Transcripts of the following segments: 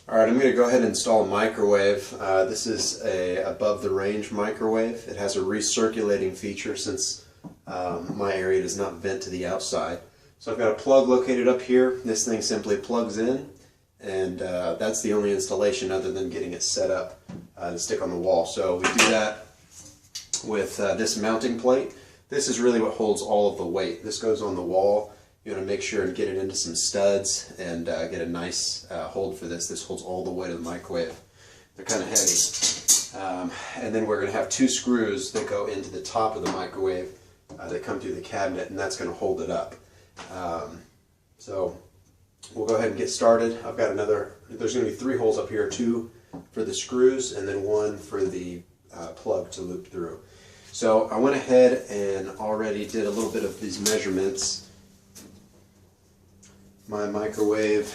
Alright, I'm going to go ahead and install a microwave. This is a above the range microwave. It has a recirculating feature since my area does not vent to the outside. So I've got a plug located up here. This thing simply plugs in, and that's the only installation other than getting it set up to stick on the wall. So we do that with this mounting plate. This is really what holds all of the weight. This goes on the wall. You want to make sure and get it into some studs and get a nice hold for this. This holds all the weight of the microwave. They're kind of heavy. And then we're going to have two screws that go into the top of the microwave that come through the cabinet, and that's going to hold it up. So we'll go ahead and get started. I've got there's going to be 3 holes up here, 2 for the screws and then 1 for the plug to loop through. So I went ahead and already did a little bit of these measurements. My microwave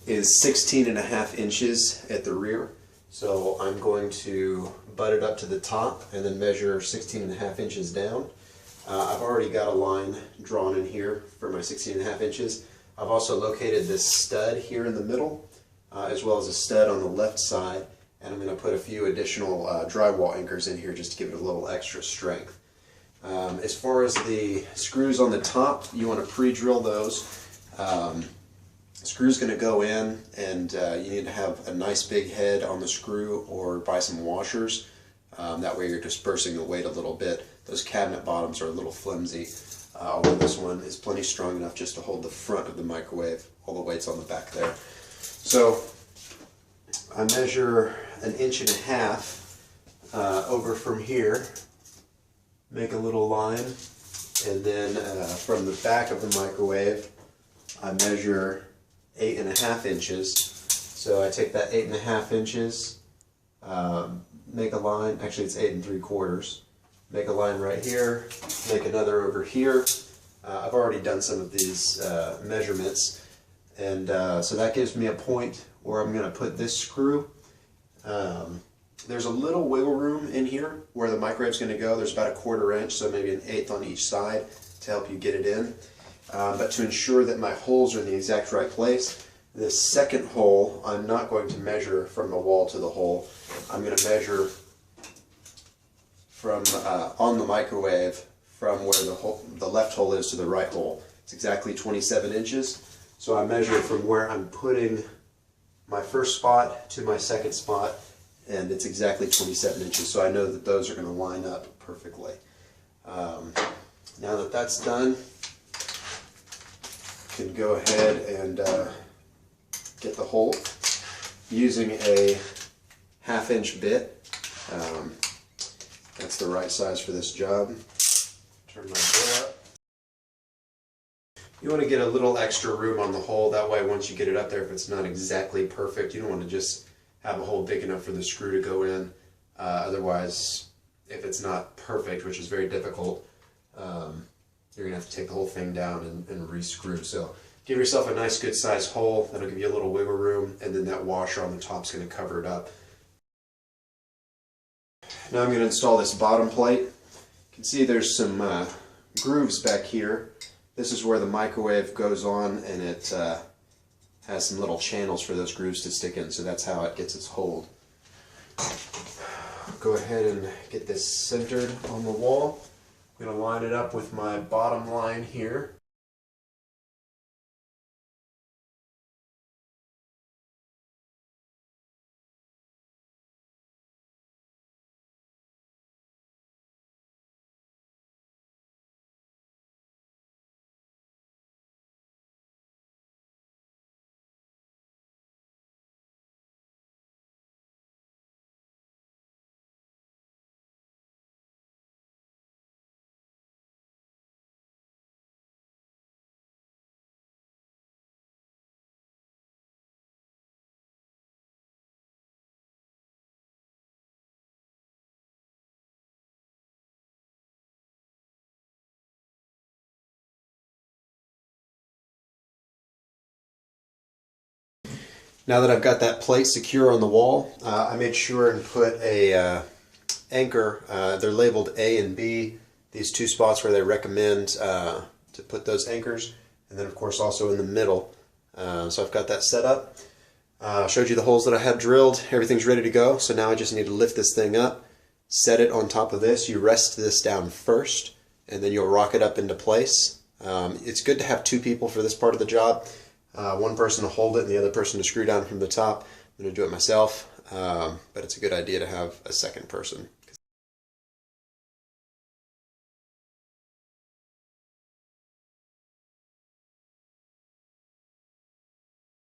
is 16.5 inches at the rear, so I'm going to butt it up to the top and then measure 16.5 inches down. I've already got a line drawn in here for my 16.5 inches. I've also located this stud here in the middle, as well as a stud on the left side, and I'm going to put a few additional drywall anchors in here just to give it a little extra strength. As far as the screws on the top, you want to pre-drill those. Screw's going to go in, and you need to have a nice big head on the screw or buy some washers. That way you're dispersing the weight a little bit. Those cabinet bottoms are a little flimsy, although this one is plenty strong enough just to hold the front of the microwave. All the weight's on the back there. So I measure 1.5 inches over from here. Make a little line, and then from the back of the microwave I measure 8.5 inches. So I take that 8.5 inches, make a line, actually it's 8 3/4, make a line right here, make another over here. I've already done some of these measurements, and so that gives me a point where I'm going to put this screw. There's a little wiggle room in here where the microwave's going to go. There's about 1/4 inch, so maybe 1/8 on each side to help you get it in. But to ensure that my holes are in the exact right place, this second hole I'm not going to measure from the wall to the hole. I'm going to measure from on the microwave from where the left hole is to the right hole. It's exactly 27 inches. So I measure from where I'm putting my first spot to my second spot, and it's exactly 27 inches, so I know that those are going to line up perfectly. Now that that's done, you can go ahead and get the hole using a 1/2 inch bit. That's the right size for this job. Turn my door up. You want to get a little extra room on the hole, that way once you get it up there, if it's not exactly perfect, you don't want to just have a hole big enough for the screw to go in. Otherwise, if it's not perfect, which is very difficult, you're going to have to take the whole thing down and re-screw. So give yourself a nice good sized hole. That'll give you a little wiggle room, and then that washer on the top is going to cover it up. Now I'm going to install this bottom plate. You can see there's some grooves back here. This is where the microwave goes on, and it has some little channels for those grooves to stick in, so that's how it gets its hold. Go ahead and get this centered on the wall. I'm going to line it up with my bottom line here. Now that I've got that plate secure on the wall, I made sure and put a anchor. They're labeled A and B, these 2 spots where they recommend to put those anchors, and then of course also in the middle So I've got that set up. Showed you the holes that I had drilled. Everything's ready to go. So now I just need to lift this thing up, set it on top of this. You rest this down first, and then you'll rock it up into place. It's good to have two people for this part of the job. One person to hold it and the other person to screw down from the top. I'm going to do it myself, but it's a good idea to have a second person.